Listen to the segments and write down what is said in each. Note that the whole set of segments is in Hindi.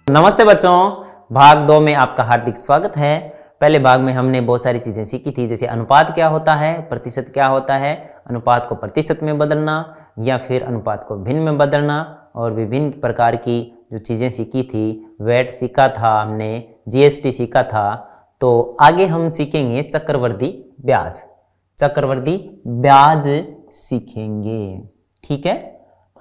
नमस्ते बच्चों, भाग 2 में आपका हार्दिक स्वागत है। पहले भाग में हमने बहुत सारी चीजें सीखी थी, जैसे अनुपात क्या होता है, प्रतिशत क्या होता है, अनुपात को प्रतिशत में बदलना या फिर अनुपात को भिन्न में बदलना, और विभिन्न प्रकार की जो चीजें सीखी थी। वेट सीखा था हमने, जीएसटी सीखा था। तो आगे हम सीखेंगे चक्रवर्ती ब्याज। चक्रवर्ती ब्याज सीखेंगे, ठीक है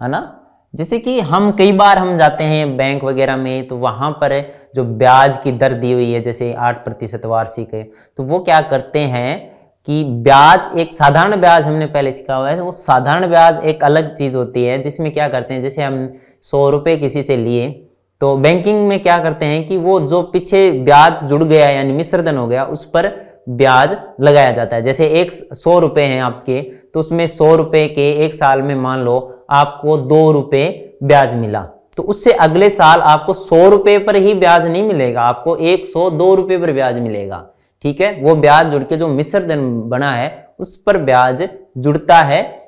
ना। जैसे कि हम कई बार हम जाते हैं बैंक वगैरह में, तो वहाँ पर जो ब्याज की दर दी हुई है, जैसे 8% वार्षिक है, तो वो क्या करते हैं कि ब्याज, एक साधारण ब्याज हमने पहले सीखा हुआ है, वो साधारण ब्याज एक अलग चीज़ होती है, जिसमें क्या करते हैं, जैसे हम 100 रुपये किसी से लिए, तो बैंकिंग में क्या करते हैं कि वो जो पीछे ब्याज जुड़ गया यानी मिश्रधन हो गया, उस पर ब्याज लगाया जाता है। जैसे 100 रुपये हैं आपके, तो उसमें 100 रुपये के एक साल में मान लो आपको 2 रुपये ब्याज मिला, तो उससे अगले साल आपको 100 रुपये पर ही ब्याज नहीं मिलेगा, आपको 102 रुपये पर ब्याज मिलेगा, ठीक है। वो ब्याज जुड़ के जो मिश्रधन बना है उस पर ब्याज जुड़ता है,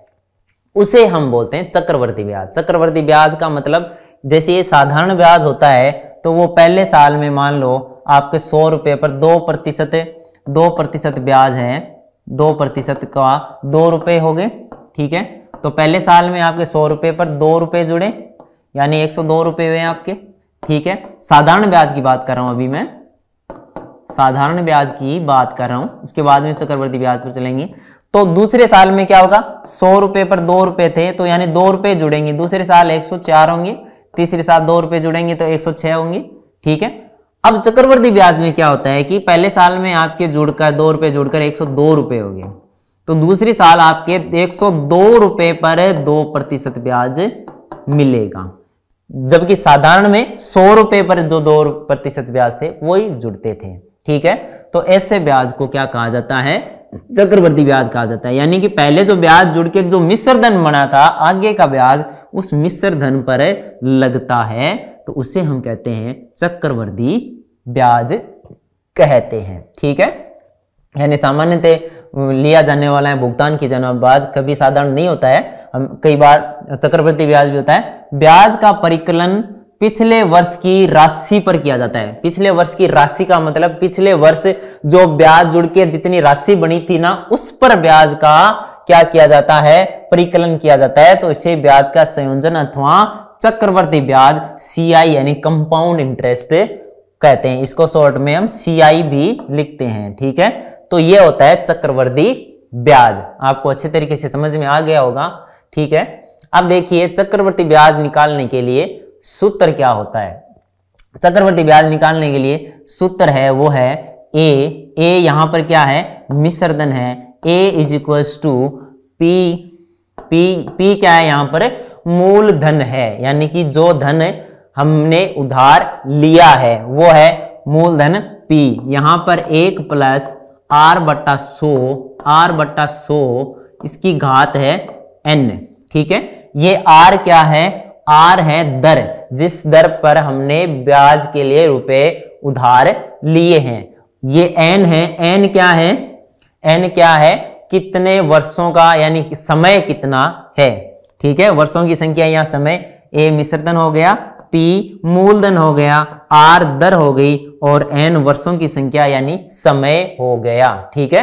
उसे हम बोलते हैं चक्रवर्ती ब्याज। चक्रवर्ती ब्याज का मतलब, जैसे ये साधारण ब्याज होता है, तो वो पहले साल में मान लो आपके 100 रुपये पर 2% ब्याज है, 2% का 2 रुपये हो गए, ठीक है। तो पहले साल में आपके 100 रुपये पर 2 रुपये जुड़े, यानी 102 रुपये हुए आपके, ठीक है। साधारण ब्याज की बात कर रहा हूं अभी मैं, साधारण ब्याज की बात कर रहा हूं, उसके बाद में चक्रवर्ती ब्याज पर चलेंगे। तो दूसरे साल में क्या होगा, 100 रुपये पर 2 रुपये थे, तो यानी 2 रुपये जुड़ेंगे, दूसरे साल 104 होंगे, तीसरे साल 2 रुपये जुड़ेंगे तो 106 होंगे, ठीक है। अब चक्रवर्ती ब्याज में क्या होता है कि पहले साल में आपके जुड़कर 2 रुपये जुड़कर 102 रुपये हो गए, तो दूसरी साल आपके 102 रुपये पर 2% ब्याज मिलेगा, जबकि साधारण में 100 रुपये पर जो 2% ब्याज थे वही जुड़ते थे, ठीक है। तो ऐसे ब्याज को क्या कहा जाता है, चक्रवर्ती ब्याज कहा जाता है। यानी कि पहले जो ब्याज जुड़ के जो मिश्रधन बना था, आगे का ब्याज उस मिश्रधन पर लगता है, तो उसे हम कहते हैं चक्रवर्ती ब्याज कहते हैं, ठीक है। यानी सामान्यतः लिया जाने वाला है, भुगतान की जाने वाला ब्याज कभी साधारण नहीं होता है, हम कई बार चक्रवर्ती ब्याज भी होता है। ब्याज का परिकलन पिछले वर्ष की राशि पर किया जाता है। पिछले वर्ष की राशि का मतलब पिछले वर्ष जो ब्याज जुड़ के जितनी राशि बनी थी ना, उस पर ब्याज का क्या किया जाता है, परिकलन किया जाता है। तो इसे ब्याज का संयोजन अथवा चक्रवर्ती ब्याज, CI यानी कंपाउंड इंटरेस्ट कहते हैं। इसको शॉर्ट में हम CI भी लिखते हैं, ठीक है। तो ये होता है चक्रवर्ती ब्याज। आपको अच्छे तरीके से समझ में आ गया होगा, ठीक है। अब देखिए चक्रवर्ती ब्याज निकालने के लिए सूत्र क्या होता है। चक्रवर्ती ब्याज निकालने के लिए सूत्र है, वो है ए यहां पर क्या है, मिश्रधन है, A = P क्या है यहाँ पर, मूलधन है, यानी कि जो धन हमने उधार लिया है वो है मूलधन P। यहां पर 1 + R/100 इसकी घात है n, ठीक है। ये R क्या है, R है दर, जिस दर पर हमने ब्याज के लिए रुपए उधार लिए हैं। ये n है, n क्या है, कितने वर्षों का, यानी कि समय कितना है, ठीक है। वर्षों की संख्या या समय, A मिश्रधन हो गया, P मूलधन हो गया, R दर हो गई, और n वर्षों की संख्या यानी समय हो गया, ठीक है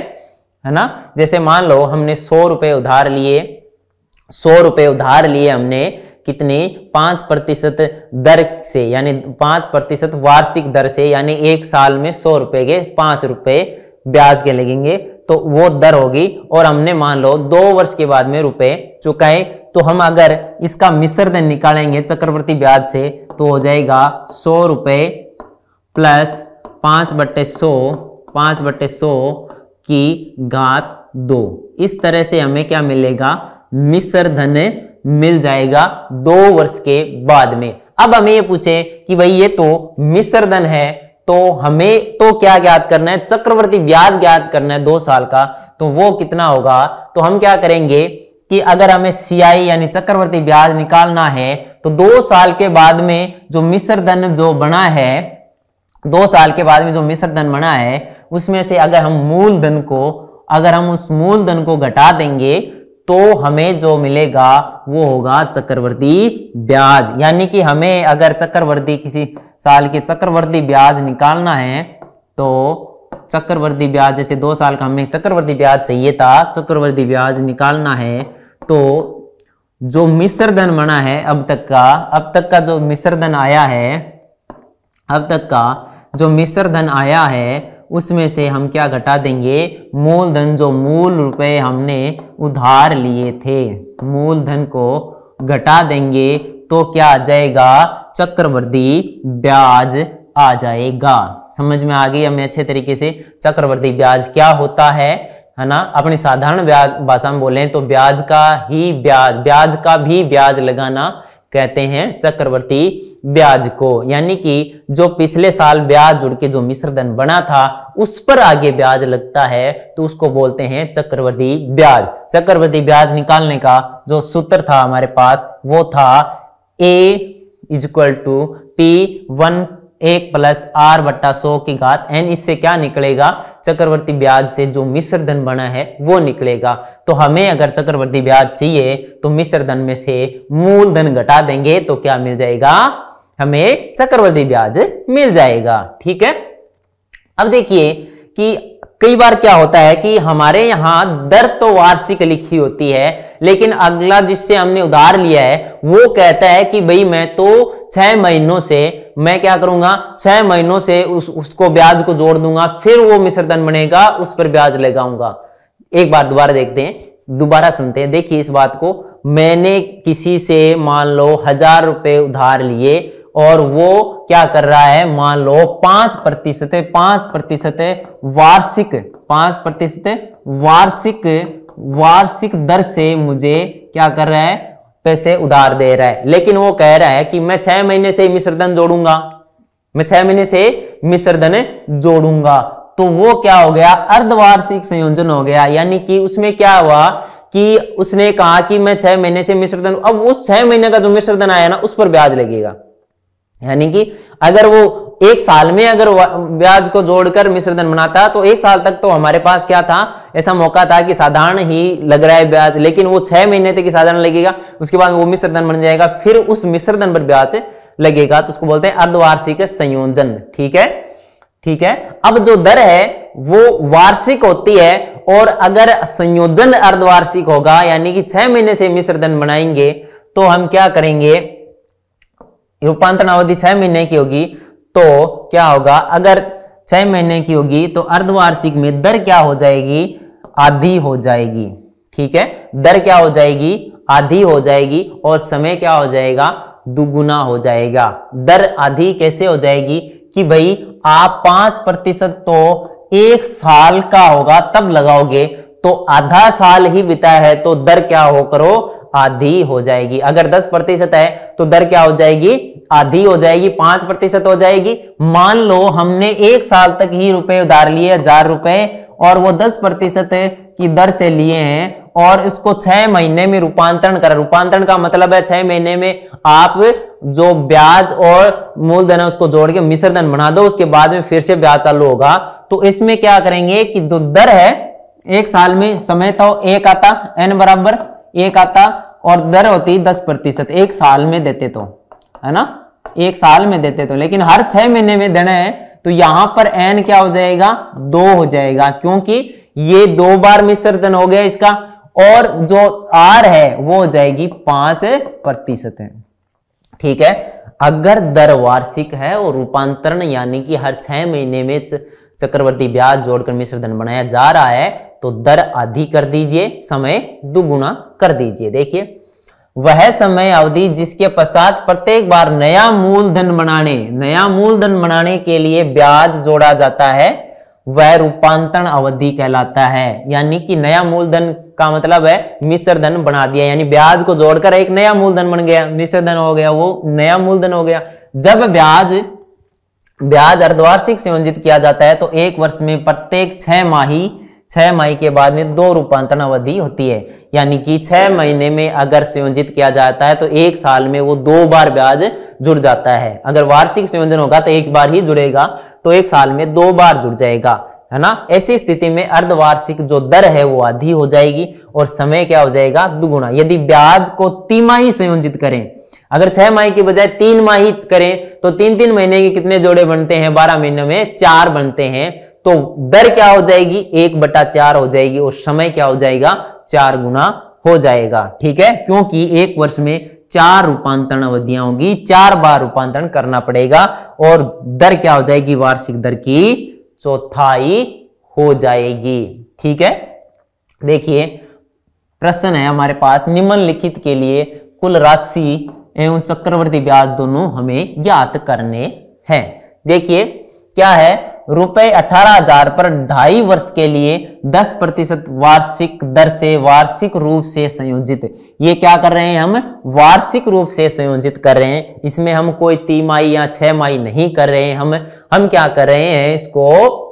ना। जैसे मान लो हमने 100 रुपये उधार लिए, 100 रुपये उधार लिए हमने, कितनी, 5% दर से, यानी 5% वार्षिक दर से, यानी एक साल में 100 रुपये के 5 रुपये ब्याज के लगेंगे, तो वो दर होगी। और हमने मान लो 2 वर्ष के बाद में रुपए चुकाए, तो हम अगर इसका मिश्रधन निकालेंगे चक्रवर्ती ब्याज से, तो हो जाएगा 100 रुपये प्लस 5/100 की घात 2। इस तरह से हमें क्या मिलेगा, मिश्रधन मिल जाएगा 2 वर्ष के बाद में। अब हमें ये पूछे कि भाई ये तो मिश्रधन है, तो हमें तो क्या ज्ञात करना है, चक्रवर्ती ब्याज ज्ञात करना है 2 साल का, तो वो कितना होगा। तो हम क्या करेंगे कि अगर हमें CI यानी चक्रवर्ती ब्याज निकालना है, तो 2 साल के बाद में जो मिश्रधन जो बना है, 2 साल के बाद में जो मिश्रधन बना है, उसमें से अगर हम उस मूलधन को घटा देंगे, तो हमें जो मिलेगा वो होगा चक्रवर्ती ब्याज। यानी कि हमें अगर चक्रवर्ती किसी साल के चक्रवर्ती ब्याज निकालना है तो चक्रवर्ती ब्याज, जैसे 2 साल का हमें चक्रवर्ती ब्याज चाहिए था, चक्रवर्ती ब्याज निकालना है तो जो मिश्र धन बना है अब तक का जो मिश्र धन आया है, अब तक का जो मिश्र धन आया है उसमें से हम क्या घटा देंगे, मूलधन, जो मूल रुपए हमने उधार लिए थे, मूलधन को घटा देंगे तो क्या आ जाएगा, चक्रवर्ती ब्याज आ जाएगा। समझ में आ गई हमें अच्छे तरीके से चक्रवर्ती ब्याज क्या होता है ना। अपनी साधारण ब्याज भाषा में बोलें तो ब्याज का भी ब्याज लगाना कहते हैं चक्रवर्ती ब्याज को। यानी कि जो पिछले साल ब्याज जुड़ के जो मिश्र धन बना था उस पर आगे ब्याज लगता है तो उसको बोलते हैं चक्रवर्ती ब्याज। चक्रवर्ती ब्याज निकालने का जो सूत्र था हमारे पास वो था A=P1 प्लस R बट्टा 100 की घात n। इससे क्या निकलेगा, चक्रवर्ती ब्याज से जो मिश्र धन बना है वो निकलेगा। तो हमें अगर चक्रवर्ती ब्याज चाहिए तो मिश्र धन में से मूलधन घटा देंगे तो क्या मिल जाएगा, हमें चक्रवर्ती ब्याज मिल जाएगा। ठीक है। अब देखिए कि कई बार क्या होता है कि हमारे यहाँ दर तो वार्षिक लिखी होती है, लेकिन अगला जिससे हमने उधार लिया है वो कहता है कि भाई मैं तो 6 महीनों से मैं क्या करूंगा, 6 महीनों से उसको ब्याज को जोड़ दूंगा, फिर वो मिश्र धन बनेगा उस पर ब्याज लगाऊंगा। एक बार दोबारा देखते हैं, दोबारा सुनते हैं। देखिए इस बात को, मैंने किसी से मान लो 1000 रुपए उधार लिए और वो क्या कर रहा है, मान लो 5% वार्षिक दर से मुझे क्या कर रहा है, पैसे उधार दे रहा है। लेकिन वो कह रहा है कि मैं 6 महीने से मिश्र धन जोड़ूंगा, मैं 6 महीने से मिश्र धन जोड़ूंगा। तो वो क्या हो गया, अर्धवार्षिक संयोजन हो गया। यानी कि उसमें क्या हुआ कि उसने कहा कि मैं 6 महीने से मिश्र धन, अब उस 6 महीने का जो मिश्र धन आया ना उस पर ब्याज लगेगा। यानी कि अगर वो 1 साल में अगर ब्याज को जोड़कर मिश्र धन बनाता तो 1 साल तक तो हमारे पास क्या था, ऐसा मौका था कि साधारण ही लग रहा है ब्याज, लेकिन वो 6 महीने तक साधारण लगेगा, उसके बाद वो मिश्र धन बन जाएगा, फिर उस मिश्र धन पर ब्याज लगेगा। तो उसको बोलते हैं अर्धवार्षिक संयोजन। ठीक है, ठीक है। अब जो दर है वो वार्षिक होती है और अगर संयोजन अर्धवार्षिक होगा यानी कि 6 महीने से मिश्र धन बनाएंगे तो हम क्या करेंगे, रूपांतरण अवधि 6 महीने की होगी तो क्या होगा, अगर 6 महीने की होगी तो अर्धवार्षिक में दर क्या हो जाएगी, आधी हो जाएगी। ठीक है, दर क्या हो जाएगी, आधी हो जाएगी और समय क्या हो जाएगा, दुगुना हो जाएगा। दर आधी कैसे हो जाएगी कि भाई आप 5% तो 1 साल का होगा तब लगाओगे, तो आधा साल ही बिता है तो दर क्या हो करो, आधी हो जाएगी। अगर 10% है तो दर क्या हो जाएगी, आधी हो जाएगी, 5% हो जाएगी। मान लो हमने 1 साल तक ही रुपए उधार लिए 1000 रुपए और वो 10% की दर से लिए हैं और इसको 6 महीने में रूपांतरण करा। रूपांतरण का मतलब है 6 महीने में आप जो ब्याज और मूलधन है उसको जोड़ के मिश्र धन बना दो, उसके बाद में फिर से ब्याज चालू होगा। तो इसमें क्या करेंगे कि जो दर है 1 साल में समय तो 1 आता, n बराबर 1 आता और दर होती 10%। 1 साल में देते तो है ना, 1 साल में देते तो, लेकिन हर 6 महीने में देना है तो यहां पर n क्या हो जाएगा, 2 हो जाएगा, क्योंकि ये 2 बार मिश्र धन हो गया इसका, और जो r है वो हो जाएगी 5% है। ठीक है, अगर दर वार्षिक है और रूपांतरण यानी कि हर 6 महीने में चक्रवर्ती ब्याज जोड़कर मिश्र धन बनाया जा रहा है तो दर आधी कर दीजिए, समय दुगुना कर दीजिए। देखिए वह समय अवधि जिसके पश्चात प्रत्येक बार नया मूलधन बनाने के लिए ब्याज जोड़ा जाता है वह रूपांतरण अवधि कहलाता है। यानी कि नया मूलधन का मतलब है मिश्र धन बना दिया, यानी ब्याज को जोड़कर एक नया मूलधन बन गया, मिश्र धन हो गया, वो नया मूलधन हो गया। जब ब्याज अर्धवार्षिक संयोजित किया जाता है तो 1 वर्ष में प्रत्येक 6 माही के बाद में 2 रूपांतरण अवधि होती है। यानी कि 6 महीने में अगर संयोजित किया जाता है तो 1 साल में वो 2 बार ब्याज जुड़ जाता है। अगर वार्षिक संयोजन होगा तो 1 बार ही जुड़ेगा, तो 1 साल में 2 बार जुड़ जाएगा। है ना। ऐसी स्थिति में अर्धवार्षिक जो दर है वो आधी हो जाएगी और समय क्या हो जाएगा, दुगुना। यदि ब्याज को तिमाही संयोजित करें, अगर 6 माही की बजाय 3 माही करें तो 3-3 महीने के कितने जोड़े बनते हैं, 12 महीने में 4 बनते हैं। तो दर क्या हो जाएगी, 1/4 हो जाएगी और समय क्या हो जाएगा, 4 गुना हो जाएगा। ठीक है, क्योंकि एक वर्ष में 4 रूपांतरण अवधियां होगी, 4 बार रूपांतरण करना पड़ेगा और दर क्या हो जाएगी, वार्षिक दर की चौथाई हो जाएगी। ठीक है, देखिए प्रश्न है हमारे पास, निम्नलिखित के लिए कुल राशि एवं चक्रवर्ती ब्याज दोनों हमें ज्ञात करने हैं। देखिए क्या है, रुपए 18,000 पर 2.5 वर्ष के लिए 10% वार्षिक दर से वार्षिक रूप से संयोजित, ये क्या कर रहे हैं, हम वार्षिक रूप से संयोजित कर रहे हैं। इसमें हम कोई तिमाही या 6 माही नहीं कर रहे हैं, हम क्या कर रहे हैं, इसको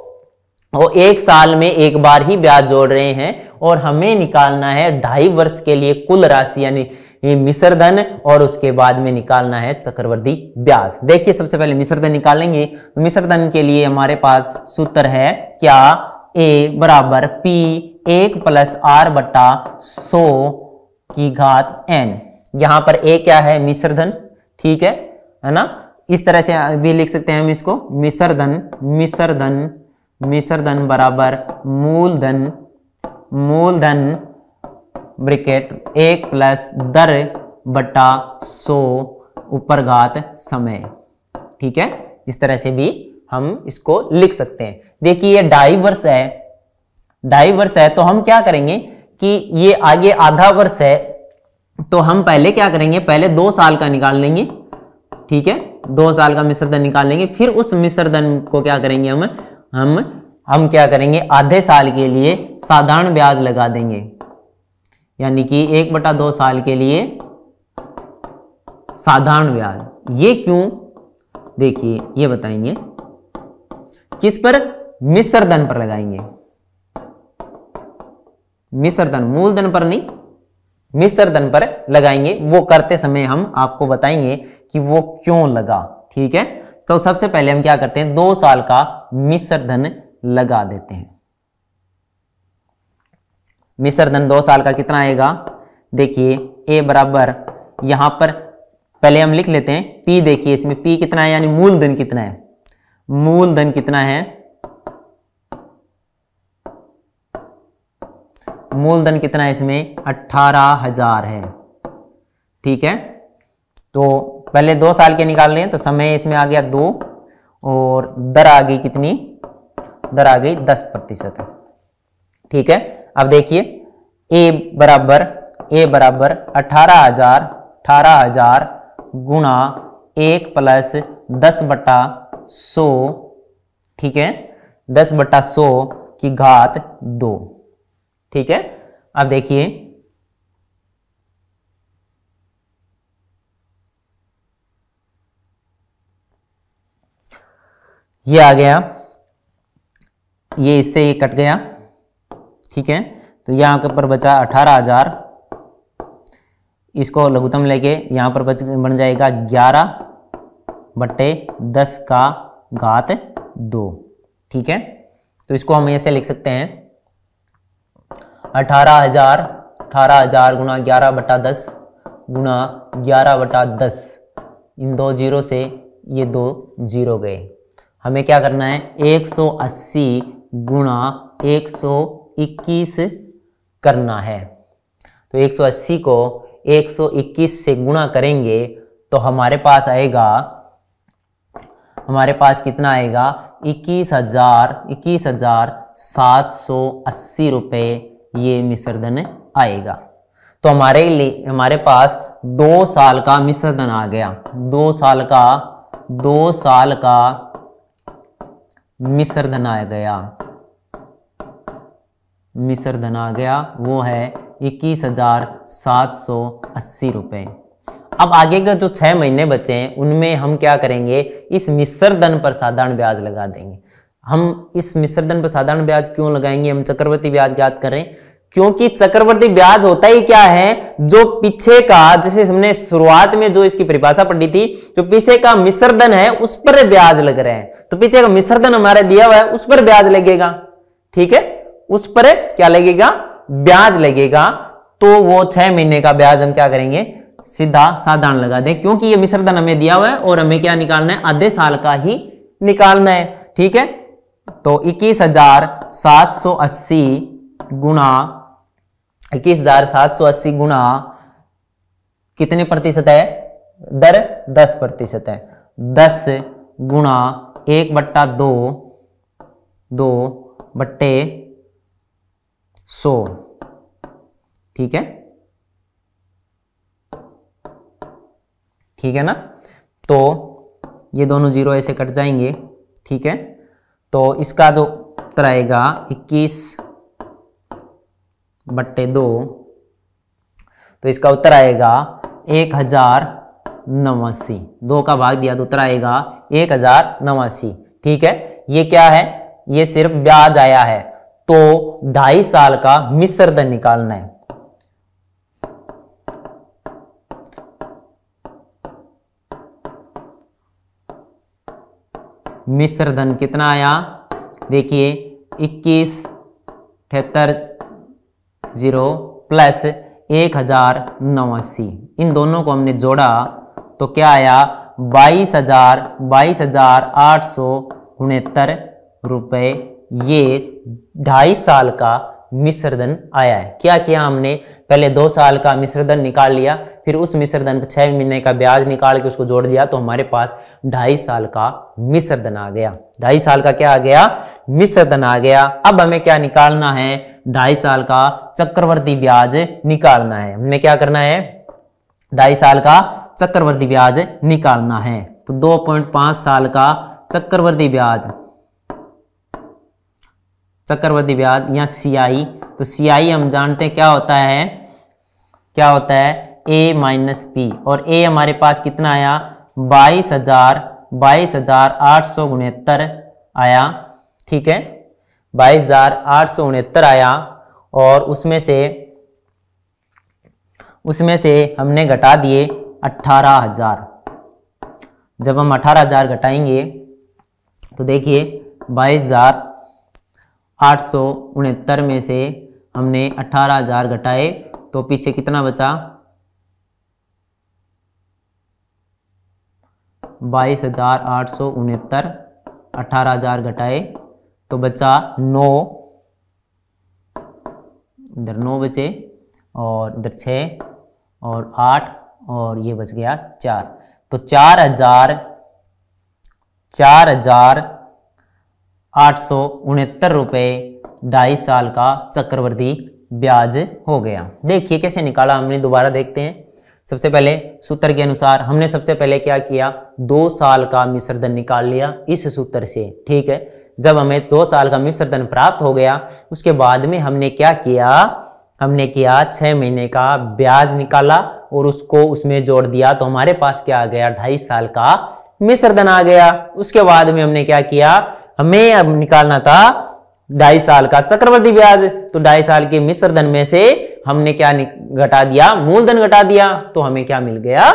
वो 1 साल में एक बार ही ब्याज जोड़ रहे हैं और हमें निकालना है 2.5 वर्ष के लिए कुल राशि यानी ये मिश्र धन और उसके बाद में निकालना है चक्रवर्ती ब्याज। देखिए सबसे पहले मिश्र धन निकालेंगे, तो मिश्र धन के लिए हमारे पास सूत्र है क्या, A बराबर P 1 + R/100 की घात n। यहां पर A क्या है, मिश्र धन। ठीक है ना, इस तरह से भी लिख सकते हैं हम इसको, मिश्र धन बराबर मूलधन ब्रैकेट 1 + दर बटा 100 ऊपर घात समय। ठीक है, इस तरह से भी हम इसको लिख सकते हैं। देखिए ये 2.5 वर्ष है, 2.5 वर्ष है तो हम क्या करेंगे कि ये आगे आधा वर्ष है तो हम पहले क्या करेंगे, पहले 2 साल का निकाल लेंगे। ठीक है, 2 साल का मिश्र धन निकाल लेंगे, फिर उस मिश्र धन को क्या करेंगे, हम क्या करेंगे, आधे साल के लिए साधारण ब्याज लगा देंगे, यानी कि 1/2 साल के लिए साधारण ब्याज। ये क्यों, देखिए ये बताएंगे, किस पर, मिश्र धन पर लगाएंगे, मिश्र धन, मूलधन पर नहीं, मिश्र धन पर लगाएंगे। वो करते समय हम आपको बताएंगे कि वो क्यों लगा। ठीक है, तो सबसे पहले हम क्या करते हैं, 2 साल का मिश्र धन लगा देते हैं। मिश्र धन 2 साल का कितना आएगा, देखिए A बराबर, यहां पर पहले हम लिख लेते हैं P। देखिए इसमें P कितना है, यानी मूलधन कितना है, मूलधन कितना है, मूलधन कितना है इसमें, 18,000 है। ठीक है, तो पहले 2 साल के निकाल रहे हैं तो समय इसमें आ गया 2 और दर आ गई कितनी, दर आ गई 10%। ठीक है, अब देखिए A बराबर 18,000 गुणा 1 + 10/100। ठीक है, 10/100 की घात 2। ठीक है, अब देखिए ये आ गया, ये इससे ये कट गया। ठीक है, तो यहां के पर बचा 18,000, इसको लघुत्तम लेके यहां पर बन जाएगा 11/10 का घात 2। ठीक है, तो इसको हम ऐसे लिख सकते हैं 18,000 गुणा 11/10 गुणा 11/10, इन 2 जीरो से ये 2 जीरो गए। हमें क्या करना है, 180 गुणा 121 करना है। तो 180 को 121 से गुणा करेंगे तो हमारे पास आएगा, हमारे पास कितना आएगा, 21,780 रुपए ये मिश्र धन आएगा। तो हमारे पास 2 साल का मिश्र धन आ गया, 2 साल का मिश्र धन आ गया, मिश्र धन आ गया, वो है 21,780 रुपए। अब आगे का जो 6 महीने बचे हैं उनमें हम क्या करेंगे, इस मिश्र धन पर साधारण ब्याज लगा देंगे। हम इस मिश्र धन पर साधारण ब्याज क्यों लगाएंगे, हम चक्रवर्ती ब्याज ज्ञात करें, क्योंकि चक्रवर्ती ब्याज होता ही क्या है, जो पीछे का, जैसे हमने शुरुआत में जो इसकी परिभाषा पढ़ी थी, जो पीछे का मिश्र धन है उस पर ब्याज लग रहे हैं, तो पीछे का मिश्र धन हमारा दिया हुआ है उस पर ब्याज लगेगा। ठीक है, उस पर क्या लगेगा, ब्याज लगेगा। तो वो 6 महीने का ब्याज हम क्या करेंगे, सीधा साधारण लगा दें, क्योंकि ये मिश्र धन हमें दिया हुआ है और हमें क्या निकालना है, आधे साल का ही निकालना है। ठीक है, तो 21,780 गुणा 21,780 गुणा कितने प्रतिशत है, दर 10% है। 10 गुणा 1/2 2/100, ठीक है, ठीक है ना। तो ये दोनों जीरो ऐसे कट जाएंगे, ठीक है। तो इसका जो उत्तर आएगा 21/2, तो इसका उत्तर आएगा 1089। 2 का भाग दिया तो उत्तर आएगा 1089। ठीक है, ये क्या है, ये सिर्फ ब्याज आया है। तो 2.5 साल का मिश्र धन निकालना है। मिश्र धन कितना आया, देखिए 21,78,0 प्लस 1089। इन दोनों को हमने जोड़ा तो क्या आया, 22,869 रुपए। ये 2.5 साल का मिश्र धन आया है। क्या किया हमने, पहले 2 साल का मिश्र धन निकाल लिया, फिर उस मिश्र धन पर 6 महीने का ब्याज निकाल के उसको जोड़ दिया, तो हमारे पास 2.5 साल का मिश्र धन आ गया। 2.5 साल का क्या आ गया, मिश्र धन आ गया। अब हमें क्या निकालना है, 2.5 साल का चक्रवर्ती ब्याज निकालना है। हमें क्या करना है, 2.5 साल का चक्रवर्ती ब्याज निकालना है। तो 2.5 साल का चक्रवर्ती ब्याज या CI। तो CI हम जानते हैं क्या होता है, A माइनस P, और A हमारे पास कितना आया, 22,869 आया। ठीक है, 22,869 आया, और उसमें से हमने घटा दिए 18,000। जब हम 18,000 घटाएंगे तो देखिए 22,869 में से हमने 18,000 घटाए तो पीछे कितना बचा, 22,869, 18,000 घटाए तो बचा 9, इधर 9 बचे, और इधर 6 और 8, और ये बच गया 4। तो 4,869 रुपए 2.5 साल का चक्रवर्ती ब्याज हो गया। देखिए कैसे निकाला हमने, दोबारा देखते हैं। सबसे पहले सूत्र के अनुसार हमने सबसे पहले क्या किया, 2 साल का मिश्र धन निकाल लिया इस सूत्र से। ठीक है, जब हमें 2 साल का मिश्र धन प्राप्त हो गया, उसके बाद में हमने क्या किया, 6 महीने का ब्याज निकाला और उसको उसमें जोड़ दिया, तो हमारे पास क्या आ गया, 2.5 साल का मिश्र धन आ गया। उसके बाद में हमने क्या किया, हमें अब निकालना था 2.5 साल का चक्रवर्ती ब्याज। तो 2.5 साल के मिश्र धन में से हमने क्या घटा दिया, मूलधन घटा दिया, तो हमें क्या मिल गया,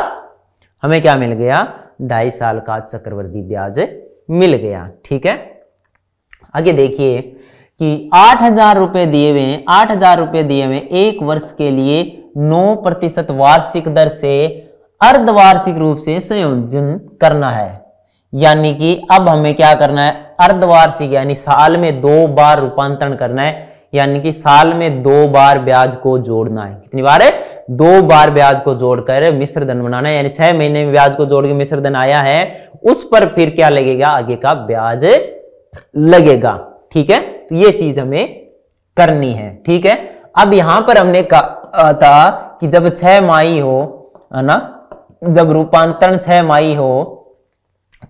2.5 साल का चक्रवर्ती ब्याज मिल गया। ठीक है, आगे देखिए कि 8,000 रुपए दिए हुए हैं, 8,000 रुपए दिए हुए 1 वर्ष के लिए 9% वार्षिक दर से अर्धवार्षिक रूप से संयोजन करना है। यानी कि अब हमें क्या करना है, अर्धवार्षिक यानी साल में 2 बार रूपांतरण करना है, यानी कि साल में 2 बार ब्याज को जोड़ना है। कितनी बार है, 2 बार ब्याज को जोड़कर मिश्र धन बनाना है। यानी 6 महीने में ब्याज को जोड़ के मिश्र धन आया है, उस पर फिर क्या लगेगा, आगे का ब्याज लगेगा। ठीक है, तो ये चीज हमें करनी है। ठीक है, अब यहां पर हमने कहा था कि जब 6 माही हो, है ना, जब रूपांतरण 6 माही हो,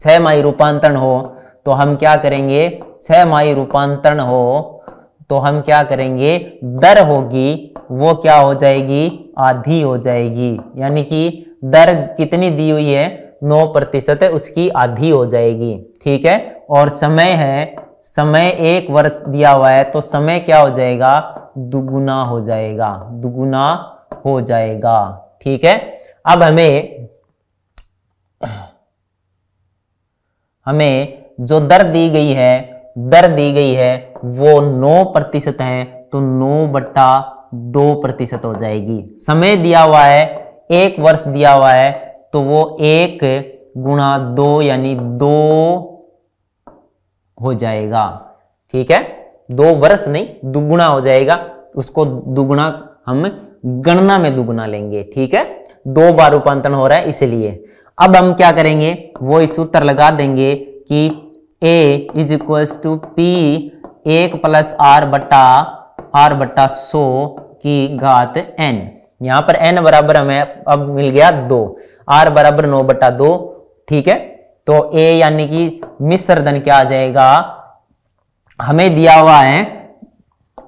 6 माही रूपांतरण हो, तो हम क्या करेंगे, 6 माही रूपांतरण हो तो हम क्या करेंगे, दर होगी वो क्या हो जाएगी, आधी हो जाएगी। यानी कि दर कितनी दी हुई है, 9% है, उसकी आधी हो जाएगी। ठीक है, और समय है, समय 1 वर्ष दिया हुआ है, तो समय क्या हो जाएगा, दुगुना हो जाएगा, दुगुना हो जाएगा। ठीक है, अब हमें जो दर दी गई है वो 9% है, तो 9/2% हो जाएगी। समय दिया हुआ है 1 वर्ष दिया हुआ है, तो वो 1 गुणा 2 यानी 2 हो जाएगा। ठीक है, 2 वर्ष नहीं, दुगुना हो जाएगा। उसको दुगुना हम गणना में दुगुना लेंगे। ठीक है, 2 बार रूपांतरण हो रहा है इसलिए। अब हम क्या करेंगे, वो इस सूत्र लगा देंगे कि A = P 1 + r/100 n। यहां पर n बराबर हमें अब मिल गया 2, r बराबर 9/2। ठीक है, तो A यानी कि मिश्र धन क्या आ जाएगा, हमें दिया हुआ है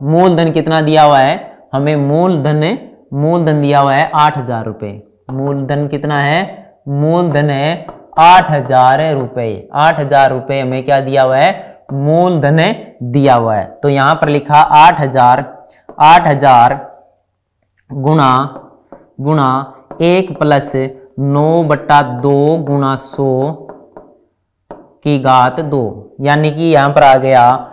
मूलधन कितना दिया हुआ है, हमें मूलधन दिया हुआ है 8,000 रुपए। मूलधन कितना है, मूलधन है 8,000 रुपए। 8,000 रुपए हमें क्या दिया हुआ है, मूलधन दिया हुआ है। तो यहां पर लिखा 8,000 गुणा 1 + 9/2 गुणा 100 यानी कि यहां पर आ गया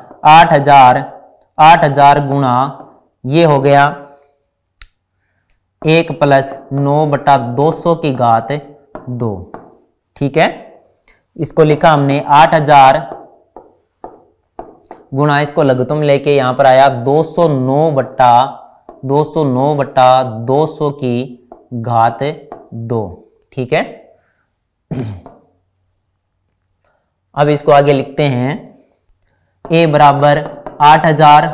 8,000 गुणा, ये हो गया 1 + 9/200 ठीक है, इसको लिखा हमने 8,000 गुणा, इसको लघुत्तम लेके यहां पर आया 209/200 ठीक है। अब इसको आगे लिखते हैं, A बराबर 8,000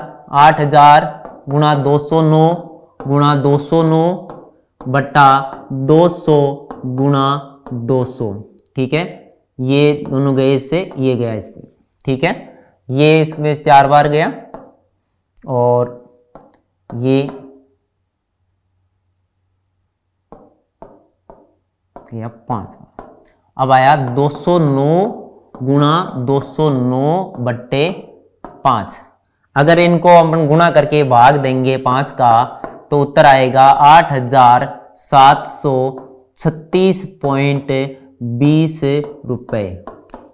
गुणा 209/200 गुणा 200। ठीक है, ये दोनों गए इससे, ये गया इससे। ठीक है, ये इसमें 4 बार गया और ये गया 5 बार। अब आया 209 गुणा 209/5। अगर इनको अपन गुणा करके भाग देंगे 5 का, तो उत्तर आएगा 8,736.20 रुपए।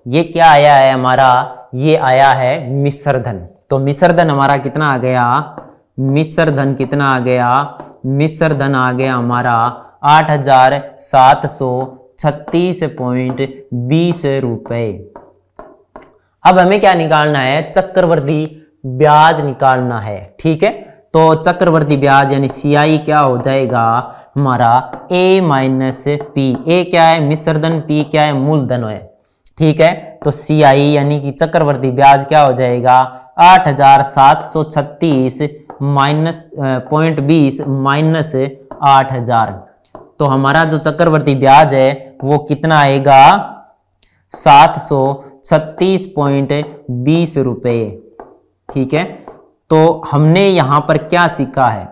ये क्या आया है हमारा, ये आया है मिश्र धन। तो मिश्र धन हमारा कितना आ गया, मिश्र धन कितना आ गया, मिश्र धन आ गया हमारा 8,736.20 रुपए। अब हमें क्या निकालना है, चक्रवर्ती ब्याज निकालना है। ठीक है, तो चक्रवर्ती ब्याज यानी CI क्या हो जाएगा हमारा A - P। A क्या है, मिश्र धन, P क्या है, मूलधन है। ठीक है, तो CI यानी कि चक्रवर्ती ब्याज क्या हो जाएगा 8,736.20 माइनस 8,000। तो हमारा जो चक्रवर्ती ब्याज है वो कितना आएगा 736.20 रुपए। ठीक है, तो हमने यहां पर क्या सीखा है,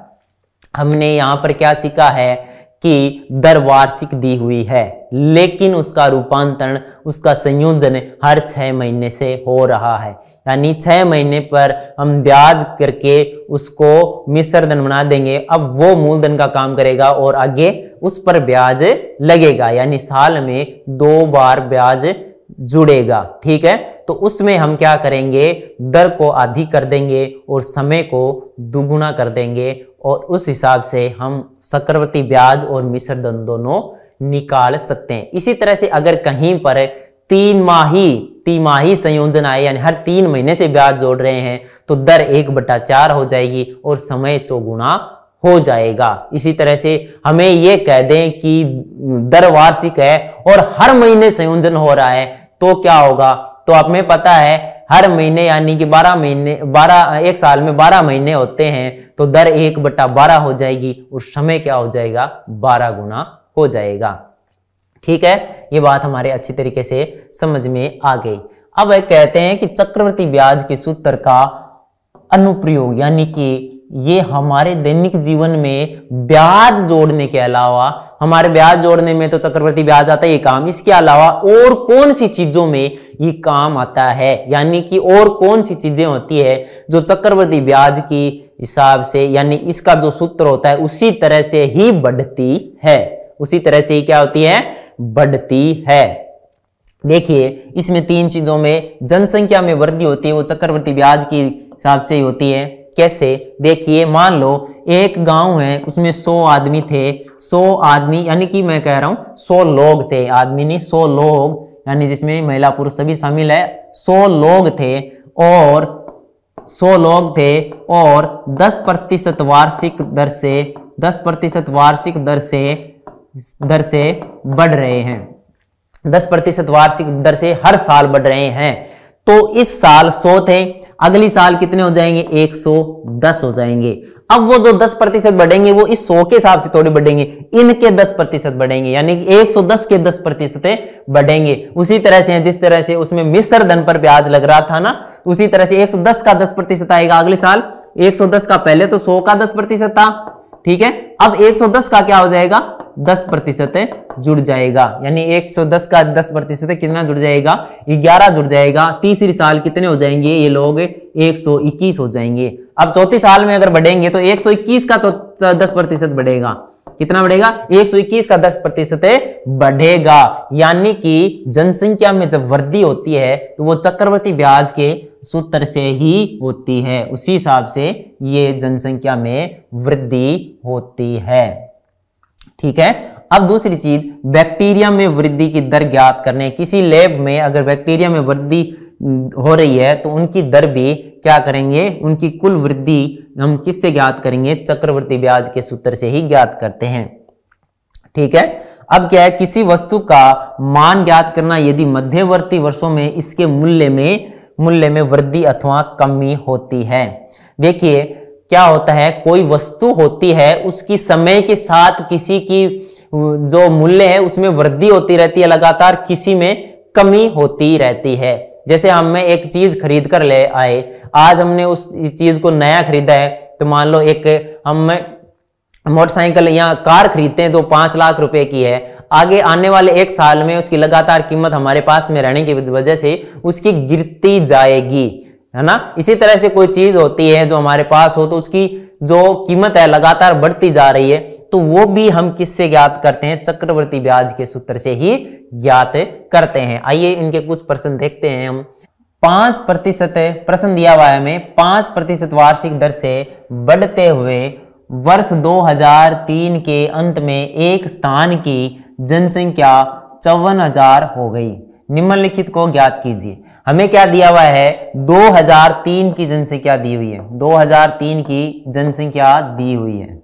हमने यहां पर क्या सीखा है कि दर वार्षिक दी हुई है, लेकिन उसका रूपांतरण, उसका संयोजन हर 6 महीने से हो रहा है। यानी 6 महीने पर हम ब्याज करके उसको मिश्र धन बना देंगे। अब वो मूलधन का काम करेगा और आगे उस पर ब्याज लगेगा, यानी साल में 2 बार ब्याज जुड़ेगा। ठीक है, तो उसमें हम क्या करेंगे, दर को आधी कर देंगे और समय को दुगुना कर देंगे, और उस हिसाब से हम चक्रवर्ती ब्याज और मिश्र धन दोनों निकाल सकते हैं। इसी तरह से अगर कहीं पर तिमाही संयोजन आए, यानी हर 3 महीने से ब्याज जोड़ रहे हैं, तो दर 1/4 हो जाएगी और समय 4 हो जाएगा। इसी तरह से हमें ये कह दें कि दर वार्षिक है और हर महीने संयोजन हो रहा है, तो क्या होगा, तो हमें पता है हर महीने यानी कि 12 महीने, 1 साल में 12 महीने होते हैं, तो दर 1/12 हो जाएगी और समय क्या हो जाएगा 12 गुना हो जाएगा। ठीक है, ये बात हमारे अच्छी तरीके से समझ में आ गई। अब कहते हैं कि चक्रवर्ती ब्याज के सूत्र का अनुप्रयोग, यानी कि ये हमारे दैनिक जीवन में ब्याज जोड़ने के अलावा, हमारे ब्याज जोड़ने में तो चक्रवर्ती ब्याज आता है ये काम, इसके अलावा और कौन सी चीजों में ये काम आता है, यानी कि और कौन सी चीजें होती है जो चक्रवर्ती ब्याज की हिसाब से, यानी इसका जो सूत्र होता है उसी तरह से ही बढ़ती है, उसी तरह से ही क्या होती है, बढ़ती है। देखिए इसमें तीन चीजों में जनसंख्या में वृद्धि होती है, वो चक्रवृद्धि ब्याज के हिसाब से ही होती है। कैसे? देखिए मान लो एक गांव है, उसमें 100 आदमी थे, 100 आदमी यानी कि मैं कह रहा हूं 100 लोग थे, आदमी नहीं 100 लोग, यानी जिसमें महिला पुरुष सभी शामिल है। 100 लोग थे और 100 लोग थे और 10% वार्षिक दर से 10% वार्षिक दर से बढ़ रहे हैं। 10% वार्षिक दर से हर साल बढ़ रहे हैं। तो इस साल 100 थे, अगली साल कितने हो जाएंगे? 110 हो जाएंगे। अब वो जो 10% बढ़ेंगे वो इस 100 के हिसाब से थोड़ी बढ़ेंगे, इनके 10% बढ़ेंगे, यानी कि 110 के 10% बढ़ेंगे। उसी तरह से जिस तरह से उसमें मिश्र धन पर ब्याज लग रहा था ना, उसी तरह से 110 का 10% आएगा अगले साल। 110 का पहले तो 100 का 10% था, ठीक है। अब 110 का क्या हो जाएगा? 10% जुड़ जाएगा, यानी 110 का 10% कितना जुड़ जाएगा? 11 जुड़ जाएगा। तीसरी साल कितने हो जाएंगे ये लोग? 121 हो जाएंगे। अब चौथी साल में अगर बढ़ेंगे तो 121 का 10% बढ़ेगा। कितना बढ़ेगा? 121 का 10% बढ़ेगा। यानी कि जनसंख्या में जब वृद्धि होती है तो वो चक्रवृद्धि ब्याज के सूत्र से ही होती है, उसी हिसाब से ये जनसंख्या में वृद्धि होती है, ठीक है। अब दूसरी चीज, बैक्टीरिया में वृद्धि की दर ज्ञात करने। किसी लैब में अगर बैक्टीरिया में वृद्धि हो रही है तो उनकी दर भी क्या करेंगे? उनकी कुल वृद्धि हम किससे ज्ञात करेंगे? चक्रवृद्धि ब्याज के सूत्र से ही ज्ञात करते हैं, ठीक है। अब क्या है? किसी वस्तु का मान ज्ञात करना यदि मध्यवर्ती वर्षों में इसके मूल्य में वृद्धि अथवा कमी होती है। देखिए क्या होता है, कोई वस्तु होती है, उसकी समय के साथ किसी की जो मूल्य है उसमें वृद्धि होती रहती है लगातार, किसी में कमी होती रहती है। जैसे हमें एक चीज खरीद कर ले आए, आज हमने उस चीज को नया खरीदा है, तो मान लो एक हम मोटरसाइकिल या कार खरीदते हैं तो 5 लाख रुपए की है, आगे आने वाले 1 साल में उसकी लगातार कीमत हमारे पास में रहने की वजह से उसकी गिरती जाएगी, है ना। इसी तरह से कोई चीज होती है जो हमारे पास हो तो उसकी जो कीमत है लगातार बढ़ती जा रही है, तो वो भी हम किससे ज्ञात करते हैं? चक्रवृद्धि ब्याज के सूत्र से ही ज्ञात करते हैं। आइए इनके कुछ प्रश्न देखते हैं हम। 5% प्रश्न दिया हुआ है हमें, 5% वार्षिक दर से बढ़ते हुए वर्ष 2003 के अंत में एक स्थान की जनसंख्या 54,000 हो गई। निम्नलिखित को ज्ञात कीजिए। हमें क्या दिया हुआ है? 2003 की जनसंख्या दी हुई है, 2003 की जनसंख्या दी हुई है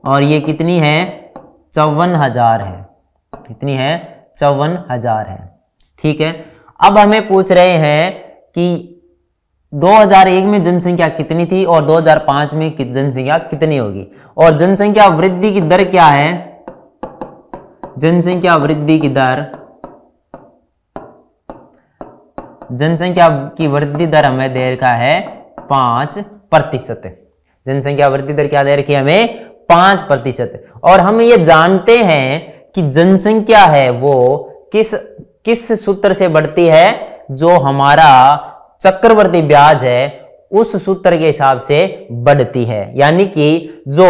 और ये कितनी है? 54,000 है। कितनी है? 54,000 है, ठीक है। अब हमें पूछ रहे हैं कि 2001 में जनसंख्या कितनी थी और 2005 में जनसंख्या कितनी होगी, और जनसंख्या वृद्धि की दर क्या है? जनसंख्या वृद्धि की दर, जनसंख्या की वृद्धि दर हमें दे रखा है 5%। जनसंख्या वृद्धि दर क्या दे रखी है हमें? 5%। और हम ये जानते हैं कि जनसंख्या है वो किस सूत्र से बढ़ती है? जो हमारा चक्रवृद्धि ब्याज है उस सूत्र के हिसाब से बढ़ती है, यानी कि जो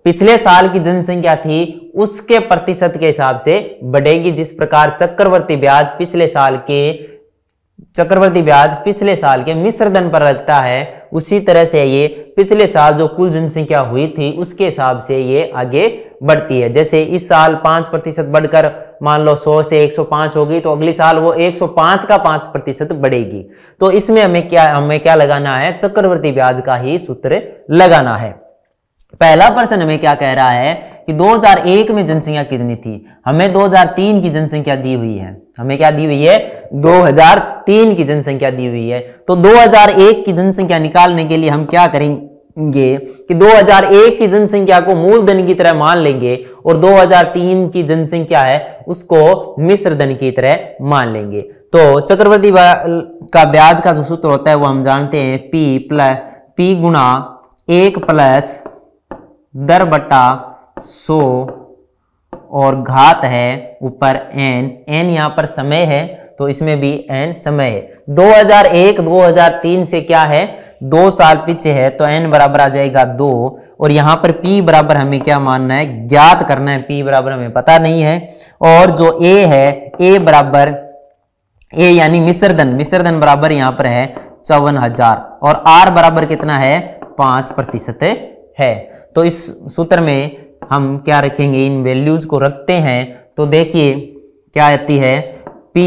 पिछले साल की जनसंख्या थी उसके प्रतिशत के हिसाब से बढ़ेगी। जिस प्रकार चक्रवृद्धि ब्याज पिछले साल के मिश्र धन पर लगता है, उसी तरह से ये पिछले साल जो कुल जनसंख्या हुई थी उसके हिसाब से ये आगे बढ़ती है। जैसे इस साल 5% बढ़कर मान लो 100 से 105 होगी, तो अगली साल वो 105 का 5% बढ़ेगी। तो इसमें हमें क्या लगाना है? चक्रवृद्धि ब्याज का ही सूत्र लगाना है। पहला प्रश्न हमें क्या कह रहा है कि 2001 में जनसंख्या कितनी थी? हमें 2003 की जनसंख्या दी हुई है। हमें क्या दी हुई है? 2003 की जनसंख्या दी हुई है। तो 2001 की जनसंख्या निकालने के लिए हम क्या करेंगे कि 2001 की जनसंख्या को मूलधन की तरह मान लेंगे और 2003 की जनसंख्या है उसको मिश्र धन की तरह मान लेंगे। तो चक्रवृद्धि का ब्याज का जो सूत्र होता है वो हम जानते हैं, P गुणा 1 प्लस दर बटा 100 और घात है ऊपर n, n यहाँ पर समय है तो इसमें भी n समय है। 2001 2003 से क्या है 2 साल पीछे है तो n बराबर आ जाएगा 2 और यहाँ पर p बराबर हमें क्या मानना है, ज्ञात करना है। p बराबर हमें पता नहीं है और जो a है a बराबर a यानी मिश्रधन बराबर यहाँ पर है 54,000 और r बराबर कितना है 5% है। तो इस सूत्र में हम क्या रखेंगे, इन वैल्यूज को रखते हैं तो देखिए क्या आती है, p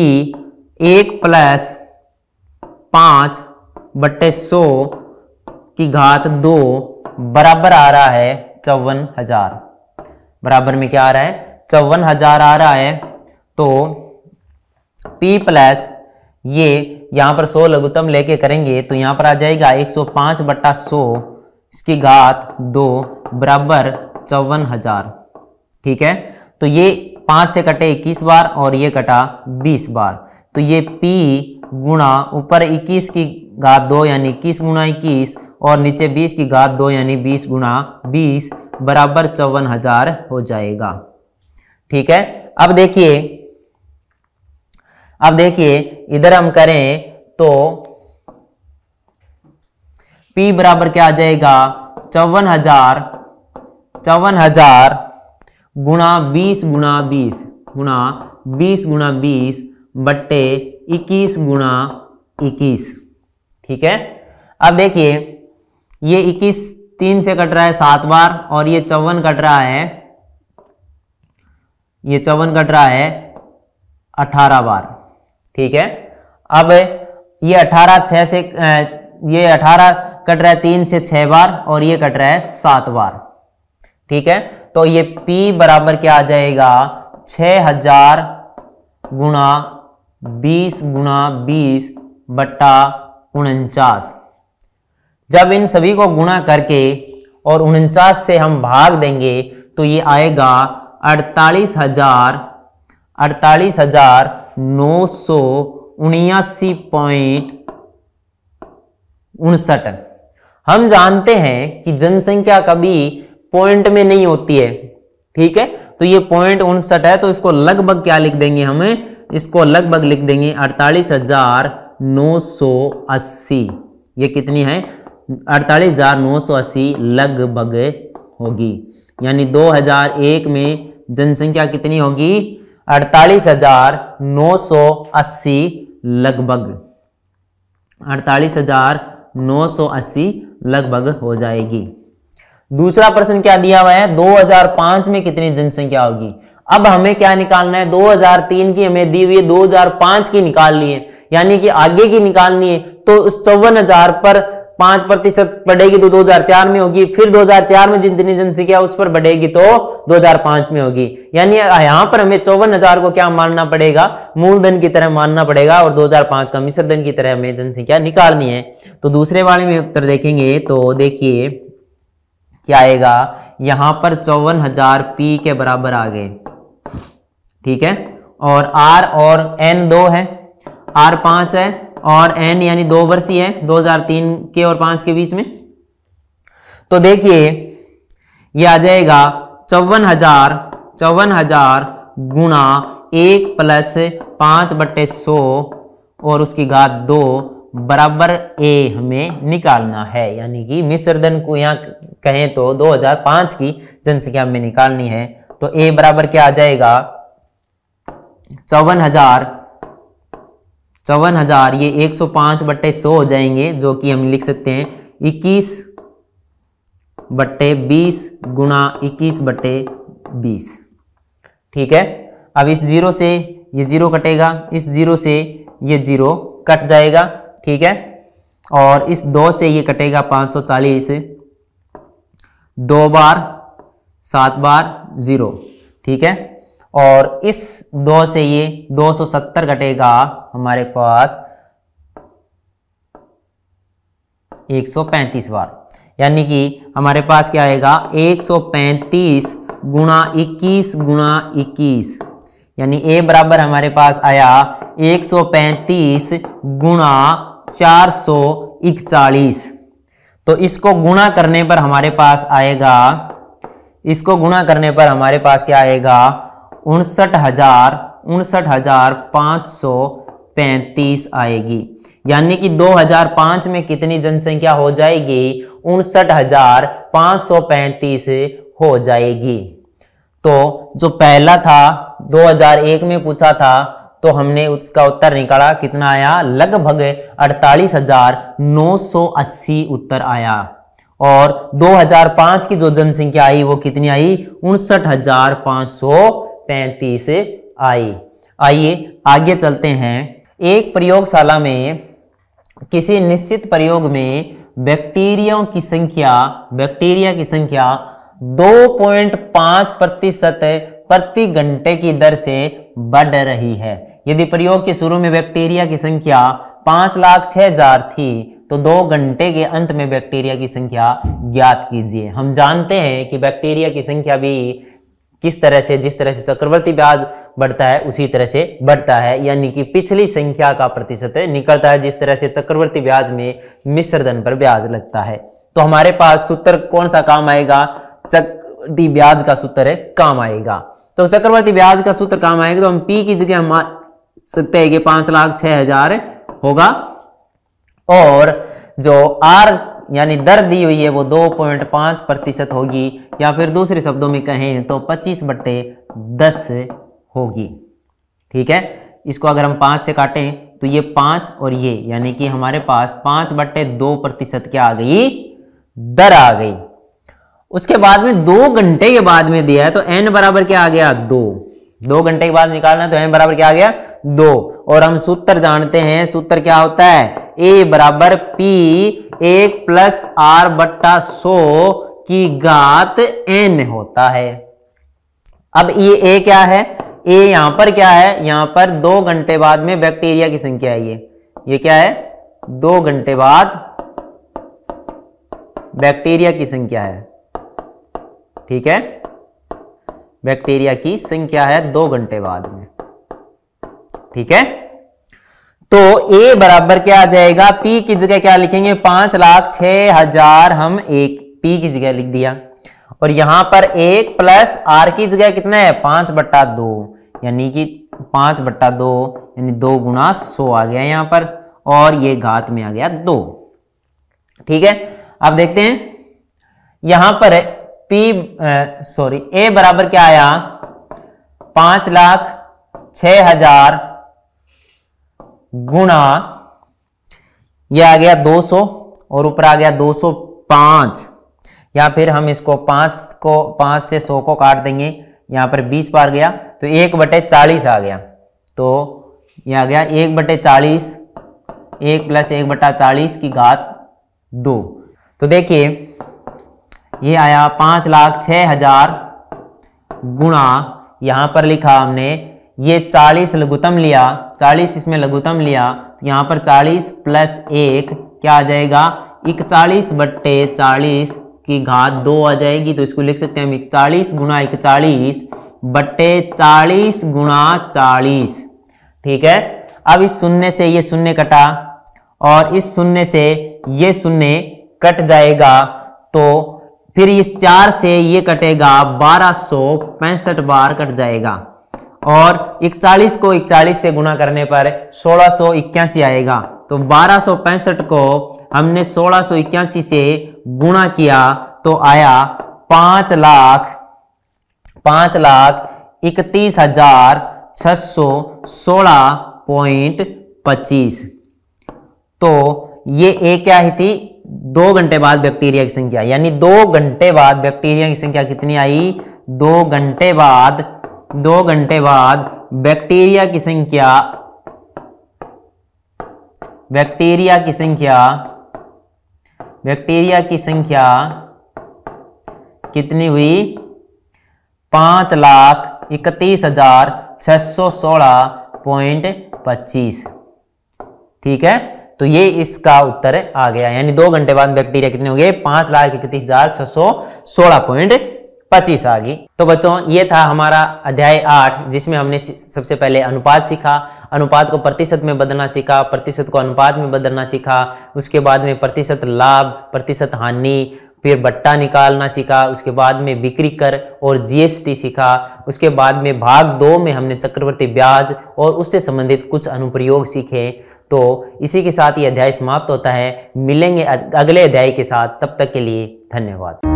1 + 5/100 की घात 2 बराबर आ रहा है 54,000। बराबर में क्या आ रहा है 54,000 आ रहा है। तो p प्लस ये यहाँ पर 100 लघुत्तम लेके करेंगे तो यहाँ पर आ जाएगा 105/100 इसकी घात 2 बराबर 54,000। ठीक है, तो ये 5 से कटे 21 बार और ये कटा 20 बार तो ये p गुणा ऊपर 21 की घात 2 यानी 21 गुणा 21 और नीचे 20 की घात 2 यानी 20 गुणा 20 बराबर 54,000 हो जाएगा। ठीक है, अब देखिए इधर हम करें तो p बराबर क्या आ जाएगा 54,000 गुणा 20 गुणा 20 गुणा 20 गुणा 20 बट्टे 21 गुणा 21। ठीक है, अब देखिए ये 21 3 से कट रहा है 7 बार और ये 54 कट रहा है, ये 54 कट रहा है 18 बार। ठीक है, अब ये 18 6 से ये 18 कट रहा है 3 से 6 बार और ये कट रहा है 7 बार। ठीक है, तो ये p बराबर क्या आ जाएगा 6,000 गुणा 20 गुणा 20 बट्टा 49। जब इन सभी को गुणा करके और 49 से हम भाग देंगे तो ये आएगा 48,979.59। हम जानते हैं कि जनसंख्या कभी पॉइंट में नहीं होती है। ठीक है, तो ये 0.59 है तो इसको लगभग क्या लिख देंगे, हमें इसको लगभग लिख देंगे 48,980। ये कितनी है 48,980 लगभग होगी, यानी 2001 में जनसंख्या कितनी होगी 48,980 लगभग 48,980 लगभग हो जाएगी। दूसरा प्रश्न क्या दिया हुआ है 2005 में कितनी जनसंख्या होगी। अब हमें क्या निकालना है 2003 की हमें दी हुई है 2005 की निकालनी है, यानी कि आगे की निकालनी है। तो उस 54,000 पर 5% बढ़ेगी तो 2004 में होगी, फिर 2004 में जितनी जनसंख्या उस पर बढ़ेगी तो 2005 में होगी। यानी यहाँ पर हमें 54,000 को क्या मानना पड़ेगा, मूलधन की तरह मानना पड़ेगा और 2005 का मिश्रधन की तरह हमें जनसंख्या निकालनी है। तो दूसरे वाले में उत्तर देखेंगे तो देखिए क्या आएगा, यहां पर 54,000 p के बराबर आ गए। ठीक है, और r और n 2 है, r 5 है और n यानी 2 वर्षीय है 2003 के और 5 के बीच में। तो देखिए ये आ जाएगा 54,000 गुणा 1 + 5/100 और उसकी घात 2 बराबर a हमें निकालना है, यानी कि मिश्रधन को यहाँ कहें तो 2005 की जनसंख्या में निकालनी है। तो a बराबर क्या आ जाएगा 54,000 ये 105/100 हो जाएंगे, जो कि हम लिख सकते हैं 21/20 गुणा 21/20। ठीक है, अब इस 0 से ये 0 कटेगा, इस 0 से ये 0 कट जाएगा। ठीक है, और इस 2 से ये कटेगा 540 2 बार 7 बार 0। ठीक है, और इस 2 से ये 270 कटेगा हमारे पास 135 बार, यानी कि हमारे पास क्या आएगा 135 गुणा 21 गुणा 21, यानी a बराबर हमारे पास आया 135 गुणा 441। तो इसको गुणा करने पर हमारे पास आएगा, इसको गुणा करने पर हमारे पास क्या आएगा 59,535 आएगी। यानी कि 2005 में कितनी जनसंख्या हो जाएगी? 59,535 हो जाएगी। तो जो पहला था 2001 में पूछा था, तो हमने उसका उत्तर निकाला, कितना आया? लगभग 48,980 उत्तर आया। और 2005 की जो जनसंख्या आई वो कितनी आई? 59,535 आई। आइए आगे चलते हैं। एक प्रयोगशाला में किसी निश्चित प्रयोग में बैक्टीरिया की संख्या 2.5% प्रति घंटे की दर से बढ़ रही है। यदि प्रयोग के शुरू में बैक्टीरिया की संख्या 5,06,000 थी, तो 2 घंटे के अंत में बैक्टीरिया की संख्या ज्ञात कीजिए। हम जानते हैं कि बैक्टीरिया की संख्या भी किस तरह से, जिस तरह से चक्रवर्ती ब्याज बढ़ता है उसी तरह से बढ़ता है, यानी कि पिछली संख्या का प्रतिशत निकलता है, जिस तरह से चक्रवर्ती ब्याज में मिश्र धन पर ब्याज लगता है। तो हमारे पास सूत्र कौन सा काम आएगा? चक्रवर्ती ब्याज का सूत्र काम आएगा। तो चक्रवर्ती ब्याज का सूत्र काम आएगा, तो हम पी की जगह हम सकते हैं कि 5,06,000 होगा, और जो आर यानी दर दी हुई है वो 2.5% होगी, या फिर दूसरे शब्दों में कहें तो 25/10 होगी। ठीक है, इसको अगर हम 5 से काटें तो ये 5 और ये, यानी कि हमारे पास 5/2% क्या आ गई? दर आ गई। उसके बाद में 2 घंटे के बाद में दिया है, तो n बराबर क्या आ गया? 2 घंटे के बाद निकालना है, तो n बराबर क्या आ गया? 2। और हम सूत्र जानते हैं, सूत्र क्या होता है? a बराबर p 1 + r/100 की घात n होता है। अब ये a क्या है? a यहां पर क्या है? यहां पर 2 घंटे बाद में बैक्टीरिया की संख्या है। ये क्या है? 2 घंटे बाद बैक्टीरिया की संख्या है। ठीक है, बैक्टीरिया की संख्या है 2 घंटे बाद में। ठीक है, तो a बराबर क्या आ जाएगा? p की जगह क्या लिखेंगे? 5,06,000 हम एक p की जगह लिख दिया, और यहां पर 1 + r की जगह कितना है? 5/2, यानी कि 5/2 यानी 2 × 100 आ गया यहां पर, और ये घात में आ गया 2। ठीक है, अब देखते हैं यहां पर a बराबर क्या आया? 5,06,000 गुणा ये आ गया 200, और ऊपर आ गया 205, या फिर हम इसको 5 से 100 को काट देंगे, यहां पर 20 बार गया तो 1/40 आ गया। तो यह आ गया 1/40, 1 + 1/40 की घात 2। तो देखिए ये आया 5,06,000 गुणा, यहां पर लिखा हमने ये 40 लघुत्तम लिया, 40 इसमें लघुत्तम लिया, तो यहां पर 40 + 1 क्या आ जाएगा? 41/40 की घात 2 आ जाएगी। तो इसको लिख सकते हैं हम 41 × 41/40 × 40। ठीक है, अब इस शून्य से ये शून्य कटा, और इस शून्य से ये शून्य कट जाएगा, तो फिर इस 4 से ये कटेगा, 1265 बार कट जाएगा, और 41 को 41 से गुणा करने पर 1681 आएगा। तो 1265 को हमने 1681 से गुणा किया तो आया 5,31,616.25। तो ये ए क्या ही थी? 2 घंटे बाद बैक्टीरिया की संख्या, यानी 2 घंटे बाद बैक्टीरिया की संख्या कितनी आई? 2 घंटे बाद बैक्टीरिया की संख्या कितनी हुई? 5,31,616.25। ठीक है, तो ये इसका उत्तर आ गया, यानी 2 घंटे बाद बैक्टीरिया कितने हो गए? 5,31,616.25 आ गई। तो बच्चों ये था हमारा अध्याय 8, जिसमें हमने सबसे पहले अनुपात सीखा, अनुपात को प्रतिशत में बदलना सीखा, प्रतिशत को अनुपात में बदलना सीखा, उसके बाद में प्रतिशत लाभ, प्रतिशत हानि, फिर बट्टा निकालना सीखा, उसके बाद में बिक्री कर और जीएसटी सीखा। उसके बाद में भाग 2 में हमने चक्रवृद्धि ब्याज और उससे संबंधित कुछ अनुप्रयोग सीखे। तो इसी के साथ ये अध्याय समाप्त होता है। मिलेंगे अगले अध्याय के साथ, तब तक के लिए धन्यवाद।